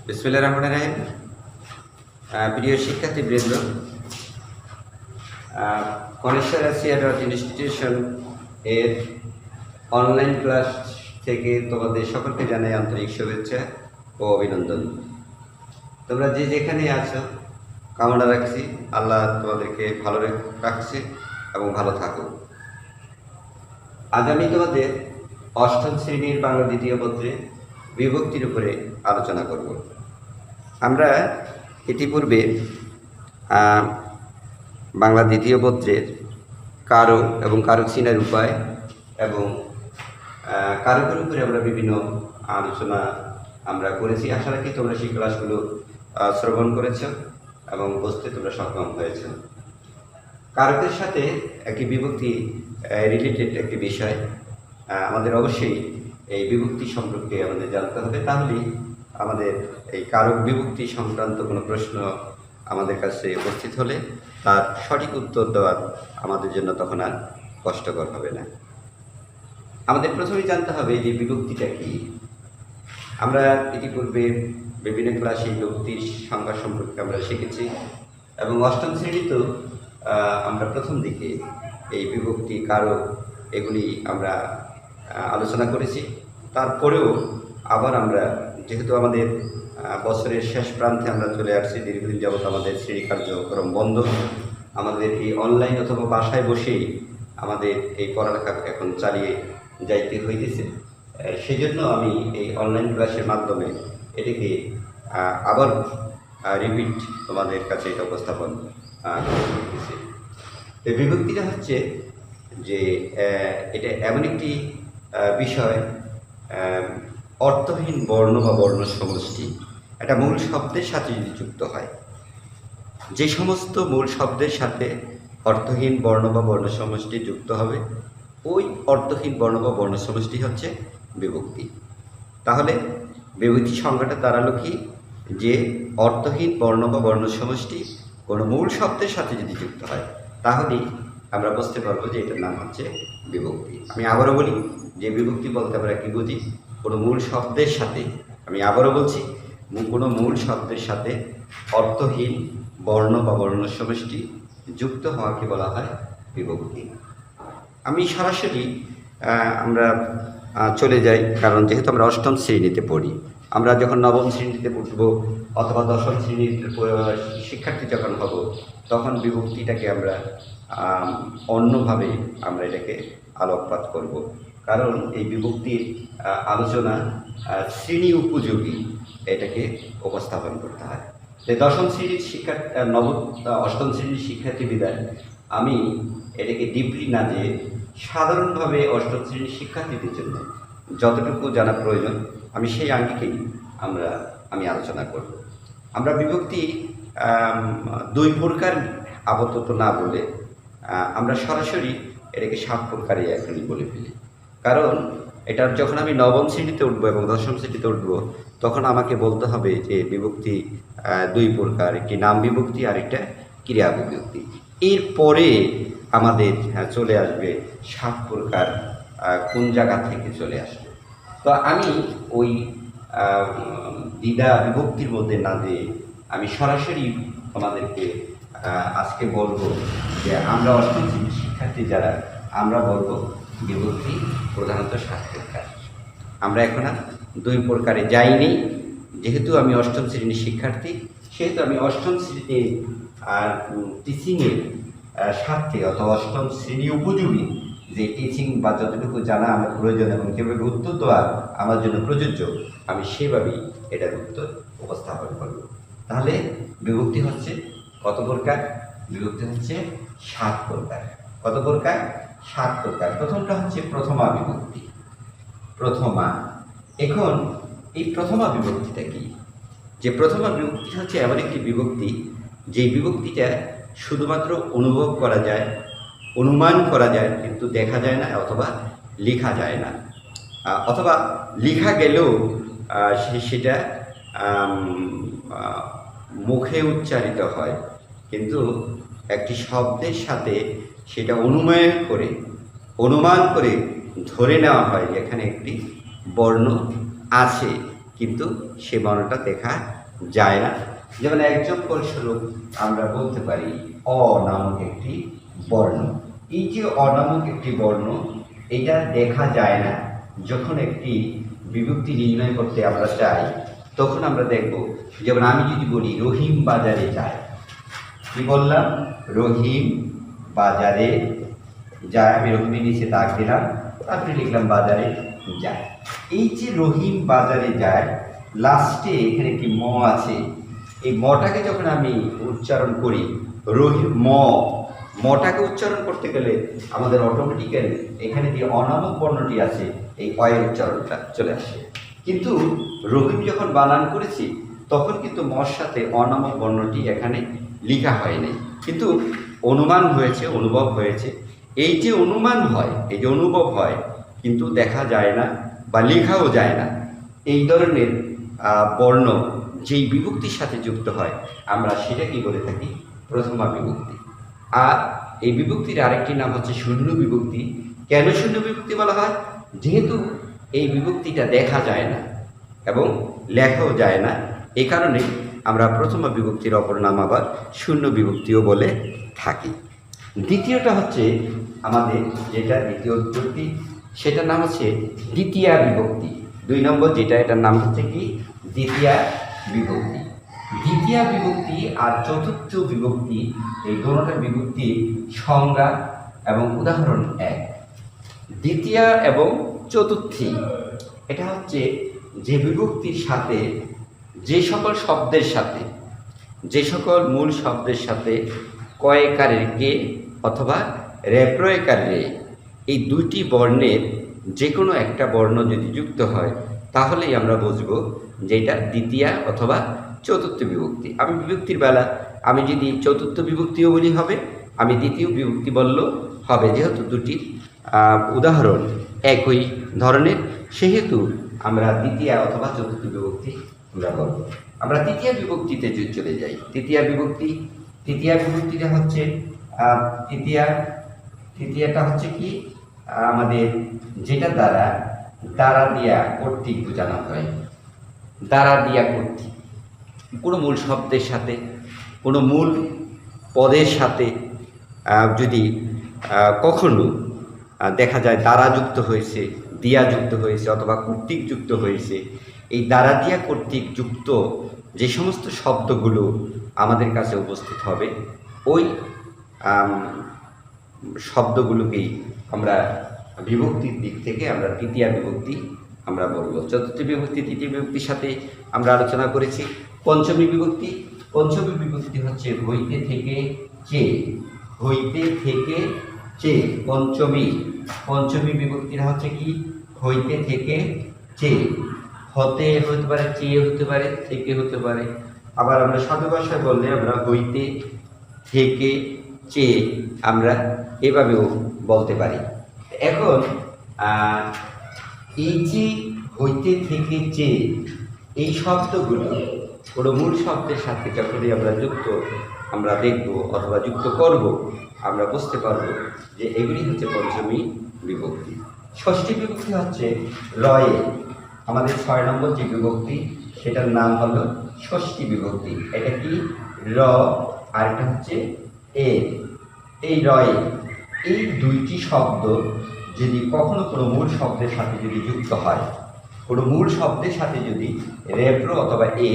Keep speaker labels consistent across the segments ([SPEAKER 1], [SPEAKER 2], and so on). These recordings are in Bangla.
[SPEAKER 1] বিসমিল্লাহির রহমানির রহিম। প্রিয় শিক্ষার্থীবৃন্দ, কনেশ্বর রাশিয়া ডট ইনস্টিটিউশন এর অনলাইন ক্লাস থেকে তোমাদের সকলকে জানাই আন্তরিক শুভেচ্ছা ও অভিনন্দন। তোমরা যে যেখানে আছো, কামনা রাখছি আল্লাহ তোমাদেরকে ভালো রাখছে এবং ভালো থাকো। আজ আমি তোমাদের অষ্টম শ্রেণীর বাংলা দ্বিতীয় পত্রে বিভক্তির উপরে আলোচনা করব। আমরা ইতিপূর্বে বাংলা দ্বিতীয় পত্রের কারক এবং কারক চিনার উপায় এবং কারকের উপরে আমরা বিভিন্ন আলোচনা আমরা করেছি। আশা রাখি তোমরা সেই ক্লাসগুলো শ্রবণ করেছ এবং বুঝতে তোমরা সক্ষম হয়েছ। কারকের সাথে একটি বিভক্তি রিলেটেড একটি বিষয়, আমাদের অবশ্যই এই বিভক্তি সম্পর্কে আমাদের জানতে হবে। তাহলেই আমাদের এই কারক বিভক্তি সংক্রান্ত কোনো প্রশ্ন আমাদের কাছে উপস্থিত হলে তার সঠিক উত্তর দেওয়ার আমাদের জন্য তখন আর কষ্টকর হবে না। আমাদের প্রথমেই জানতে হবে যে বিভক্তিটা কী। আমরা ইতিপূর্বে বিভিন্ন ক্লাসে বিভক্তির সংজ্ঞা সম্পর্কে আমরা শিখেছি এবং অষ্টম শ্রেণীতেও আমরা প্রথম দিকে এই বিভক্তি কারক এগুলি আমরা আলোচনা করেছি। তারপরেও আবার আমরা, যেহেতু আমাদের বছরের শেষ প্রান্তে আমরা চলে আসছি, দীর্ঘদিন যাবৎ আমাদের শ্রেণী কার্যক্রম বন্ধ, আমাদের এই অনলাইন অথবা বাসায় বসেই আমাদের এই পড়ালেখা এখন চালিয়ে যাইতে হইতেছে। সেজন্য আমি এই অনলাইন ক্লাসের মাধ্যমে এটিকে আবার রিপিট তোমাদের কাছে এটা উপস্থাপন করতেছি। এই বিভক্তিটা হচ্ছে যে এটা এমন একটি বিষয়, অর্থহীন বর্ণ বা বর্ণ সমষ্টি একটা মূল শব্দের সাথে যদি যুক্ত হয়, যে সমস্ত মূল শব্দের সাথে অর্থহীন বর্ণ বা বর্ণ সমষ্টি যুক্ত হবে, ওই অর্থহীন বর্ণ বা বর্ণ সমষ্টি হচ্ছে বিভক্তি। তাহলে বিভক্তি সংজ্ঞাটা দাঁড়ালো কি, যে অর্থহীন বর্ণ বা বর্ণ সমষ্টি কোনো মূল শব্দের সাথে যদি যুক্ত হয় তাহলেই আমরা বুঝতে পারবো যে এটার নাম হচ্ছে বিভক্তি। আমি আবারও বলি যে বিভক্তি বলতে আমরা কি বুঝি, কোনো মূল শব্দের সাথে, আমি আবারও বলছি, কোনো মূল শব্দের সাথে অর্থহীন বর্ণ বা বর্ণ সমষ্টি যুক্ত হওয়াকে বলা হয় বিভক্তি। আমি সরাসরি আমরা চলে যাই, কারণ যেহেতু আমরা অষ্টম শ্রেণীতে পড়ি, আমরা যখন নবম শ্রেণীতে পড়ব অথবা দশম শ্রেণীর শিক্ষার্থী যখন হব, তখন বিভক্তিটাকে আমরা অন্যভাবে আমরা এটাকে আলোকপাত করব। কারণ এই বিভক্তির আলোচনা শ্রেণী উপযোগী এটাকে উপস্থাপন করতে হয়। দশম শ্রেণীর অষ্টম শ্রেণীর শিক্ষার্থী বিদায় আমি এটাকে ডিপলি না দিয়ে সাধারণভাবে অষ্টম শ্রেণীর শিক্ষার্থীদের জন্য যতটুকু জানা প্রয়োজন আমি সেই আঙ্গিকেই আমি আলোচনা করব। আমরা বিভক্তি দুই প্রকার আপাতত না বলে আমরা সরাসরি এটাকে 7 প্রকারে এখনই বলে ফেলি। কারণ এটার যখন আমি নবম শ্রেণীতে উঠবো এবং দশম শ্রেণীতে উঠবো, তখন আমাকে বলতে হবে যে বিভক্তি দুই প্রকার, একটি নাম বিভক্তি আর একটা ক্রিয়া বিভক্তি। এরপরে আমাদের চলে আসবে 7 প্রকার কোন জায়গা থেকে চলে আসবে। তো আমি ওই দ্বিধা বিভক্তির মধ্যে না দিয়ে আমি সরাসরি আমাদেরকে আজকে বলবো যে আমরা অষ্টম শ্রেণীর শিক্ষার্থী যারা, আমরা বলবো বিভক্তি প্রধানত 7 প্রকার। আমরা এখন আর 2 প্রকারে যাইনি। যেহেতু আমি অষ্টম শ্রেণীর শিক্ষার্থী, সেহেতু আমি অষ্টম শ্রেণীর আর টিচিংয়ের স্বার্থে অথবা অষ্টম শ্রেণী উপযোগী যে টিচিং বা যতটুকু জানা আমার প্রয়োজন এবং কীভাবে উত্তর দেওয়া আমার জন্য প্রযোজ্য, আমি সেভাবেই এটার উত্তর উপস্থাপন করব। তাহলে বিভক্তি হচ্ছে কত প্রকার? বিভক্তি হচ্ছে 7 প্রকার। কত প্রকার? 7 প্রকার। প্রথমটা হচ্ছে প্রথমা বিভক্তি। প্রথমা। এখন এই প্রথমা বিভক্তিটা কি? যে প্রথমা বিভক্তি হচ্ছে এমন একটি বিভক্তি যে বিভক্তিটা শুধুমাত্র অনুভব করা যায়, অনুমান করা যায়, কিন্তু দেখা যায় না অথবা লেখা যায় না, অথবা লেখা গেলেও সেটা মুখে উচ্চারিত হয়, কিন্তু একটি শব্দের সাথে সেটা অনুমান করে ধরে নেওয়া হয় যে এখানে একটি বর্ণ আছে, কিন্তু সে বর্ণটা দেখা যায় না। যেমন এক্সাম্পল স্বরূপ আমরা বলতে পারি অ নামক একটি বর্ণ। এই যে অ নামক একটি বর্ণ, এটা দেখা যায় না। যখন একটি বিভক্তি নির্ণয় করতে আমরা চাই, তখন আমরা দেখব, যেমন আমি যদি বলি রহিম বাজারে যায়, কি বললাম? রহিম বাজারে যায়। আমি রহিমের নিচে দাগ দিলাম, তারপরে লিখলাম বাজারে যায়। এই যে রহিম বাজারে যায়, লাস্টে এখানে একটি ম আছে। এই মটাকে যখন আমি উচ্চারণ করি, রহিম মটাকে উচ্চারণ করতে গেলে আমাদের অটোমেটিক্যালি এখানে যে অনামক বর্ণটি আছে, এই অয়ের উচ্চারণটা চলে আসে। কিন্তু রহিম যখন বানান করেছি, তখন কিন্তু মর সাথে অনামক বর্ণটি এখানে লেখা হয়নি, কিন্তু অনুমান হয়েছে, অনুভব হয়েছে। এই যে অনুমান হয়, এই যে অনুভব হয়, কিন্তু দেখা যায় না বা লেখাও যায় না, এই ধরনের বর্ণ যেই বিভক্তির সাথে যুক্ত হয়, আমরা সেটাকেই বলে থাকি প্রথমা বিভক্তি। আর এই বিভক্তির আরেকটি নাম হচ্ছে শূন্য বিভক্তি। কেন শূন্য বিভক্তি বলা হয়? যেহেতু এই বিভক্তিটা দেখা যায় না এবং লেখাও যায় না, এই কারণে আমরা প্রথমা বিভক্তির অপর নাম আবার শূন্য বিভক্তিও বলে থাকি। দ্বিতীয়টা হচ্ছে আমাদের যেটা দ্বিতীয় বিভক্তি, সেটার নাম হচ্ছে দ্বিতীয়া বিভক্তি। 2 নম্বর যেটা, এটার নাম হচ্ছে কি? দ্বিতীয়া বিভক্তি। দ্বিতীয়া বিভক্তি আর চতুর্থ বিভক্তি, এই দুটোটা বিভক্তির সংজ্ঞা এবং উদাহরণ এক। দ্বিতীয়া এবং চতুর্থী, এটা হচ্ছে যে বিভক্তির সাথে যে সকল শব্দের সাথে, যে সকল মূল শব্দের সাথে কয়কারের কে অথবা রেপ্রয়কারের রে, এই দুইটি বর্ণের যে কোনো একটা বর্ণ যদি যুক্ত হয়, তাহলেই আমরা বুঝব যে এটা দ্বিতীয়া অথবা চতুর্থ বিভক্তি। আমি বিভক্তির বেলা আমি যদি চতুর্থ বিভক্তিও বলি হবে, আমি দ্বিতীয় বিভক্তি বললেও হবে, যেহেতু দুটি উদাহরণ একই ধরনের, সেহেতু আমরা দ্বিতীয়া অথবা চতুর্থ বিভক্তি আমরা বলব। আমরা তৃতীয় বিভক্তিতে চলে যাই। তৃতীয় বিভক্তিটা হচ্ছে তৃতীয়টা হচ্ছে কি? আমাদের যেটা দ্বারা দিয়া কর্তৃক বোঝানো হয়। দ্বারা দিয়া কর্তৃক কোনো মূল শব্দের সাথে, কোনো মূল পদের সাথে যদি কখনো দেখা যায় দ্বারা যুক্ত হয়েছে, দিয়া যুক্ত হয়েছে অথবা কর্তৃক যুক্ত হয়েছে, এই দ্বারা দিয়া কর্তৃক যুক্ত যে সমস্ত শব্দগুলো আমাদের কাছে উপস্থিত হবে, ওই শব্দগুলোকেই আমরা বিভক্তির দিক থেকে আমরা তৃতীয়া বিভক্তি আমরা বলব। চতুর্থ বিভক্তি, তৃতীয় বিভক্তির সাথে আমরা আলোচনা করেছি। পঞ্চমী বিভক্তি হচ্ছে হইতে থেকে চে। হইতে থেকে চে পঞ্চমী বিভক্তিটা হচ্ছে কি? হইতে থেকে চে। হতে হতে পারে, চেয়ে হতে পারে, থেকে হতে পারে। আবার আমরা সাধু ভাষায় বললে আমরা হইতে থেকে চেয়ে আমরা এভাবেও বলতে পারি। এখন এই যে হইতে থেকে চেয়ে, এই শব্দগুলো কোনো মূল শব্দের সাথে যখনই আমরা দেখব অথবা যুক্ত করব, আমরা বুঝতে পারব যে এগুলি হচ্ছে পঞ্চমী বিভক্তি। ষষ্ঠী বিভক্তি হচ্ছে রয়ে। আমাদের 6 নম্বর যে বিভক্তি, সেটার নাম হলো ষষ্ঠী বিভক্তি। এটা কি? র, আর এটা হচ্ছে এ। এই রয়ে, এই দুইটি শব্দ যদি কখনো কোনো মূল শব্দের সাথে যদি যুক্ত হয়, কোনো মূল শব্দের সাথে যদি রেপ্র অথবা এ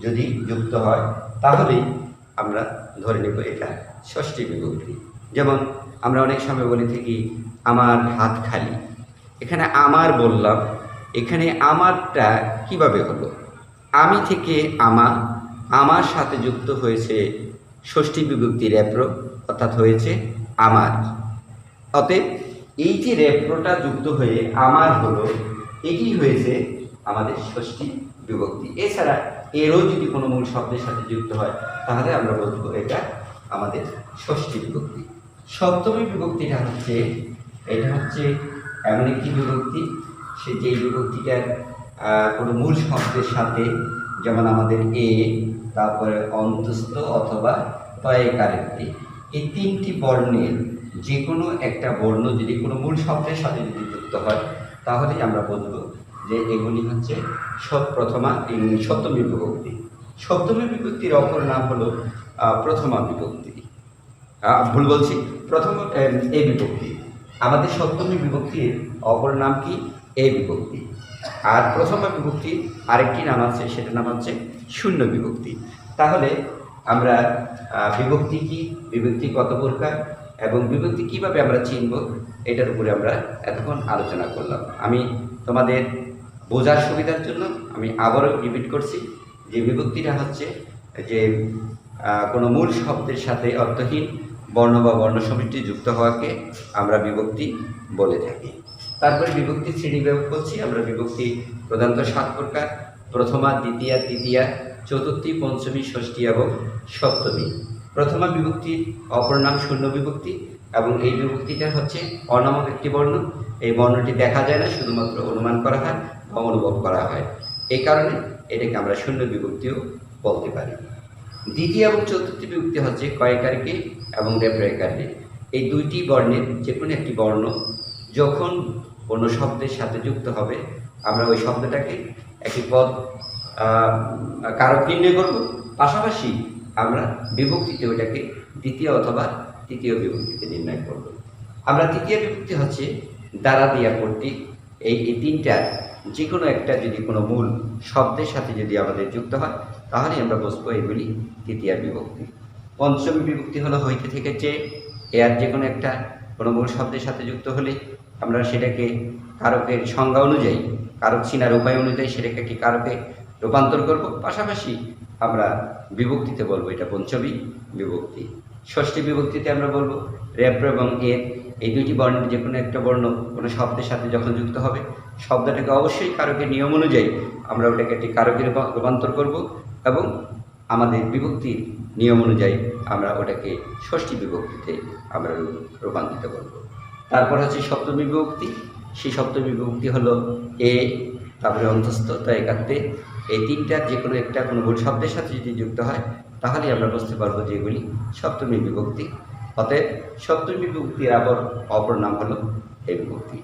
[SPEAKER 1] যদি যুক্ত হয়, তাহলেই আমরা ধরে নেব এটা ষষ্ঠী বিভক্তি। যেমন আমরা অনেক সময় বলে থাকি আমার হাত খালি। এখানে আমার বললাম, এখানে আমারটা কিভাবে হলো? আমি থেকে আমার সাথে যুক্ত হয়েছে ষষ্ঠী বিভক্তি রেপ্র, অর্থাৎ হয়েছে আমার। অতএব এই যে রেপ্রটা যুক্ত হয়ে আমার হলো, এটি হয়েছে আমাদের ষষ্ঠী বিভক্তি। এছাড়া এরও যদি কোনো মূল শব্দের সাথে যুক্ত হয়, তাহলে আমরা বলবো এটা আমাদের ষষ্ঠী বিভক্তি। সপ্তমী বিভক্তিটা হচ্ছে, এটা হচ্ছে এমন একটি বিভক্তি, সে যেই বিভক্তিটার কোনো মূল শব্দের সাথে, যেমন আমাদের এ, তারপরে অন্তস্থ অথবা তয়কারের, এই 3টি বর্ণের যে কোনো একটা বর্ণ যদি কোনো মূল শব্দের সাথে যদি যুক্ত হয়, তাহলেই আমরা বলব যে এগুলি হচ্ছে প্রথমা সপ্তমী বিভক্তি। সপ্তমী বিভক্তির অপর নাম হলো প্রথমা বিভক্তি। ভুল বলছি, প্রথম এ বিভক্তি। আমাদের সপ্তমী বিভক্তির অপর নাম কি? এ বিভক্তি। আর প্রথমা বিভক্তির আরেকটি নাম আছে, সেটার নাম হচ্ছে শূন্য বিভক্তি। তাহলে আমরা বিভক্তি কি, বিভক্তি কত প্রকার এবং বিভক্তি কিভাবে আমরা চিনব, এটার উপরে আমরা এতক্ষণ আলোচনা করলাম। আমি তোমাদের বোঝার সুবিধার জন্য আমি আবারও রিপিট করছি যে বিভক্তিটা হচ্ছে যে কোনো মূল শব্দের সাথে অর্থহীন বর্ণ বা বর্ণ সমষ্টি যুক্ত হওয়াকে আমরা বিভক্তি বলে থাকি। তারপরে বিভক্তি শ্রেণীবিভাগ করছি আমরা। বিভক্তি প্রধানত 7 প্রকার: প্রথমা, দ্বিতীয়া, তৃতীয়া, চতুর্থী, পঞ্চমী, ষষ্ঠী এবং সপ্তমী। প্রথমা বিভক্তির অপর নাম শূন্য বিভক্তি এবং এই বিভক্তিটা হচ্ছে অনামক একটি বর্ণ। এই বর্ণটি দেখা যায় না, শুধুমাত্র অনুমান করা হয় বা অনুভব করা হয়। এই কারণে এটাকে আমরা শূন্য বিভক্তিও বলতে পারি। দ্বিতীয় এবং চতুর্থী বিভক্তি হচ্ছে কয়েকারিকে এবং রেফরেকারিকে। এই দুইটি বর্ণের যে কোনো একটি বর্ণ যখন কোনো শব্দের সাথে যুক্ত হবে, আমরা ওই শব্দটাকে একটি পদ কারক নির্ণয় করব, পাশাপাশি আমরা বিভক্তিতে ওইটাকে দ্বিতীয় অথবা তৃতীয় বিভক্তিতে নির্ণয় করব। আমরা তৃতীয় বিভক্তি হচ্ছে দ্বারা, দিয়া, কর্তৃক, এই তিনটা যে কোনো একটা যদি কোনো মূল শব্দের সাথে যদি আমাদের যুক্ত হয়, তাহলে আমরা বুঝবো এগুলি তৃতীয় বিভক্তি। পঞ্চমী বিভক্তি হলো হইতে, থেকে, চেয়ে, এর যে কোনো একটা কোনো মূল শব্দের সাথে যুক্ত হলে আমরা সেটাকে কারকের সংজ্ঞা অনুযায়ী, কারক চিনার উপায় অনুযায়ী সেটাকে একটি কারকে রূপান্তর করব, পাশাপাশি আমরা বিভক্তিতে বলবো এটা পঞ্চমী বিভক্তি। ষষ্ঠী বিভক্তিতে আমরা বলবো রেপ্র এবং এর, এই দুইটি বর্ণের যে কোনো একটা বর্ণ কোনো শব্দের সাথে যখন যুক্ত হবে, শব্দটাকে অবশ্যই কারকের নিয়ম অনুযায়ী আমরা ওটাকে একটি কারকে রূপান্তর করব এবং আমাদের বিভক্তির নিয়ম অনুযায়ী আমরা ওটাকে ষষ্ঠী বিভক্তিতে আমরা রূপান্তরিত করব। তারপর হচ্ছে সপ্তমী বিভক্তি। সেই সপ্তমী বিভক্তি হলো এ, তারপরে অন্তস্থ, তো একাত্তে, এই তিনটার যে কোনো একটা কোনো মূল শব্দের সাথে যদি যুক্ত হয়, তাহলে আমরা বুঝতে পারবো যে এগুলি সপ্তমী বিভক্তি। অতএব সপ্তমী বিভক্তির অপর নাম হলো এই বিভক্তি।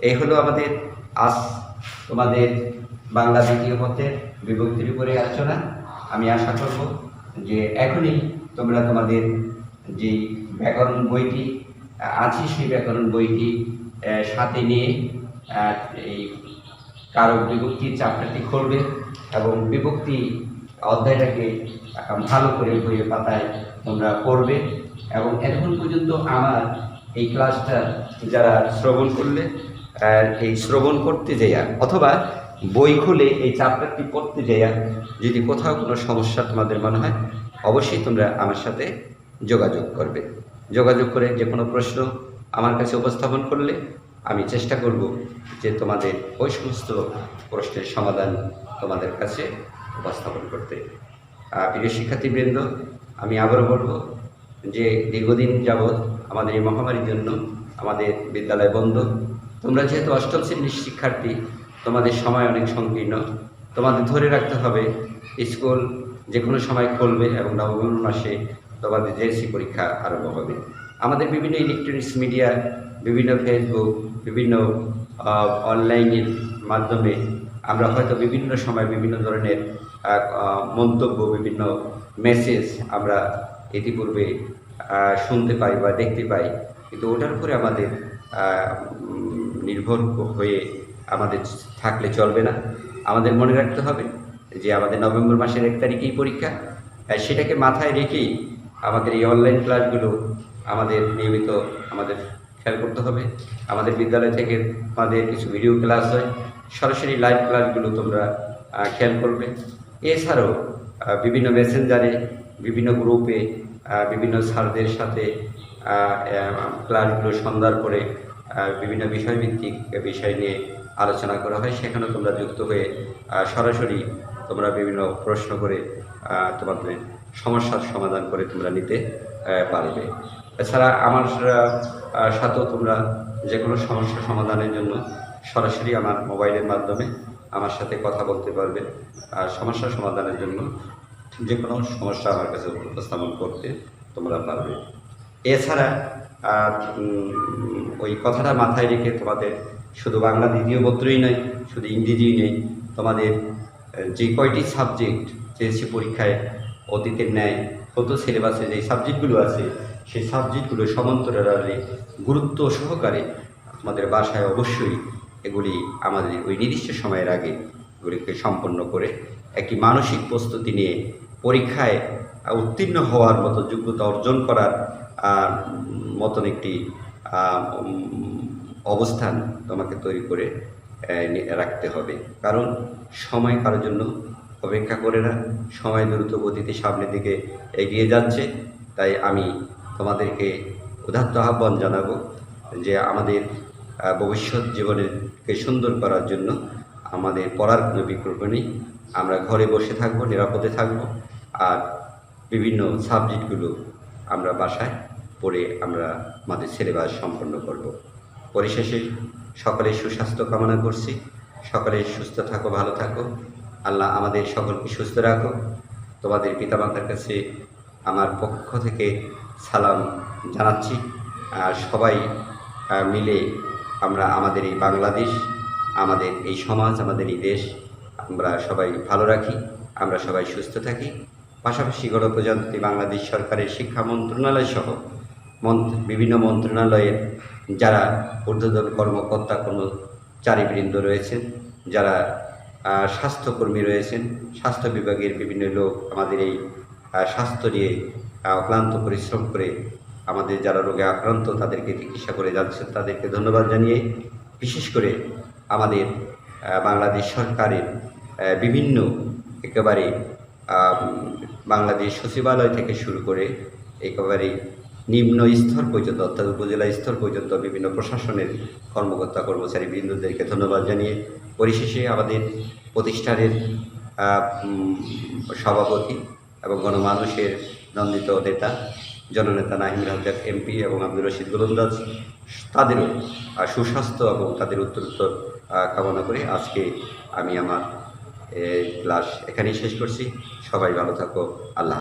[SPEAKER 1] এই হলো আমাদের আজ তোমাদের বাংলা দ্বিতীয় পত্রের বিভক্তির উপরে আলোচনা। আমি আশা করব যে এখনই তোমরা তোমাদের যে ব্যাকরণ বইটি আছে সেই ব্যাকরণ বইটি সাথে নিয়ে এই কারক বিভক্তির চ্যাপ্টারটি খুলবে এবং বিভক্তি অধ্যায়টাকে ভালো করে বইয়ের পাতায় তোমরা পড়বে। এবং এখন পর্যন্ত আমার এই ক্লাসটা যারা শ্রবণ করলে, এই শ্রবণ করতে যাইয়া অথবা বই খুলে এই চ্যাপ্টারটি পড়তে যাইয়া যদি কোথাও কোনো সমস্যা তোমাদের মনে হয়, অবশ্যই তোমরা আমার সাথে যোগাযোগ করবে। যোগাযোগ করে যে কোনো প্রশ্ন আমার কাছে উপস্থাপন করলে আমি চেষ্টা করব যে তোমাদের ওই সমস্ত প্রশ্নের সমাধান তোমাদের কাছে উপস্থাপন করতে। প্রিয় শিক্ষার্থীবৃন্দ, আমি আবারও বলব যে দীর্ঘদিন যাবৎ আমাদের এই মহামারীর জন্য আমাদের বিদ্যালয় বন্ধ। তোমরা যেহেতু অষ্টম শ্রেণীর শিক্ষার্থী, তোমাদের সময় অনেক সংকীর্ণ। তোমাদের ধরে রাখতে হবে স্কুল যে কোনো সময় খুলবে এবং নভেম্বর মাসে তোমাদের জেএসসি পরীক্ষা আরম্ভ হবে। আমাদের বিভিন্ন ইলেকট্রনিক্স মিডিয়া, বিভিন্ন ফেসবুক, বিভিন্ন অনলাইনের মাধ্যমে আমরা হয়তো বিভিন্ন সময় বিভিন্ন ধরনের মন্তব্য, বিভিন্ন মেসেজ আমরা ইতিপূর্বে শুনতে পাই বা দেখতে পাই, কিন্তু ওটার উপরে আমাদের নির্ভর হয়ে আমাদের থাকলে চলবে না। আমাদের মনে রাখতে হবে যে আমাদের নভেম্বর মাসের 1 তারিখেই পরীক্ষা। সেটাকে মাথায় রেখেই আমাদের এই অনলাইন ক্লাসগুলো আমাদের নিয়মিত আমাদের খেয়াল করতে হবে। আমাদের বিদ্যালয় থেকে আমাদের কিছু ভিডিও ক্লাস হয়, সরাসরি লাইভ ক্লাসগুলো তোমরা খেয়াল করবে। এছাড়াও বিভিন্ন মেসেঞ্জারে, বিভিন্ন গ্রুপে বিভিন্ন স্যারদের সাথে ক্লাসগুলো সন্ধ্যার পরে বিভিন্ন বিষয়ভিত্তিক বিষয় নিয়ে আলোচনা করা হয়। সেখানেও তোমরা যুক্ত হয়ে সরাসরি তোমরা বিভিন্ন প্রশ্ন করে তোমাদের সমস্যার সমাধান করে তোমরা নিতে পারবে। এছাড়া আমার সাথেও তোমরা যে কোনো সমস্যা সমাধানের জন্য সরাসরি আমার মোবাইলের মাধ্যমে আমার সাথে কথা বলতে পারবে। আর সমস্যা সমাধানের জন্য যে কোনো সমস্যা আমার কাছে উপস্থাপন করতে তোমরা পারবে। এছাড়া ওই কথাটা মাথায় রেখে তোমাদের শুধু বাংলা দ্বিতীয় পত্রই নয়, শুধু ইংরেজিই নেই, তোমাদের যে কয়টি সাবজেক্ট জেএসসি পরীক্ষায় অতীতের ন্যায় হতো, সিলেবাসে যে সাবজেক্টগুলো আছে সেই সাবজেক্টগুলো সমান্তরালে গুরুত্ব সহকারে তোমাদের বাসায় অবশ্যই এগুলি আমাদের ওই নির্দিষ্ট সময়ের আগে এগুলিকে সম্পন্ন করে একটি মানসিক প্রস্তুতি নিয়ে পরীক্ষায় উত্তীর্ণ হওয়ার মতো যোগ্যতা অর্জন করার মতন একটি অবস্থান তোমাকে তৈরি করে রাখতে হবে। কারণ সময় কারোর জন্য অপেক্ষা করে না, সময় দ্রুত গতিতে সামনের দিকে এগিয়ে যাচ্ছে। তাই আমি তোমাদেরকে উদাত্ত আহ্বান জানাবো যে আমাদের ভবিষ্যৎ জীবনকে সুন্দর করার জন্য আমাদের পড়ার কোনো বিকল্প নেই। আমরা ঘরে বসে থাকবো, নিরাপদে থাকবো, আর বিভিন্ন সাবজেক্টগুলো আমরা বাসায় পড়ে আমরা আমাদের সিলেবাস সম্পন্ন করব। পরিশেষে সকলের সুস্বাস্থ্য কামনা করছি। সকলে সুস্থ থাকো, ভালো থাকো। আল্লাহ আমাদের সকলকে সুস্থ রাখো। তোমাদের পিতামাতার কাছে আমার পক্ষ থেকে সালাম জানাচ্ছি। আর সবাই মিলে আমরা আমাদের এই বাংলাদেশ, আমাদের এই সমাজ, আমাদের এই দেশ আমরা সবাই ভালো রাখি, আমরা সবাই সুস্থ থাকি। পাশাপাশি গণপ্রজাতন্ত্রী বাংলাদেশ সরকারের শিক্ষা মন্ত্রণালয় সহ বিভিন্ন মন্ত্রণালয়ের যারা ঊর্ধ্বতন কর্মকর্তা কর্মচারীবৃন্দ রয়েছেন, যারা স্বাস্থ্যকর্মী রয়েছেন, স্বাস্থ্য বিভাগের বিভিন্ন লোক আমাদের এই স্বাস্থ্য নিয়ে অক্লান্ত পরিশ্রম করে আমাদের যারা রোগে আক্রান্ত তাদেরকে চিকিৎসা করে যাচ্ছেন, তাদেরকে ধন্যবাদ জানিয়ে বিশেষ করে আমাদের বাংলাদেশ সরকারের বিভিন্ন একেবারে বাংলাদেশ সচিবালয় থেকে শুরু করে একেবারে নিম্ন স্তর পর্যন্ত অর্থাৎ উপজেলা স্তর পর্যন্ত বিভিন্ন প্রশাসনের কর্মকর্তা কর্মচারী বৃন্দদেরকে ধন্যবাদ জানিয়ে পরিশেষে আমাদের প্রতিষ্ঠানের সভাপতি এবং গণমানুষের নন্দিত নেতা জননেতা নাহিম রাজ্জাক এমপি এবং আব্দুর রশিদ গোলন্দাজ তাদেরও সুস্বাস্থ্য এবং তাদের উত্তরোত্তর কামনা করে আজকে আমি আমার ক্লাস এখানেই শেষ করছি। সবাই ভালো থাকো। আল্লাহ।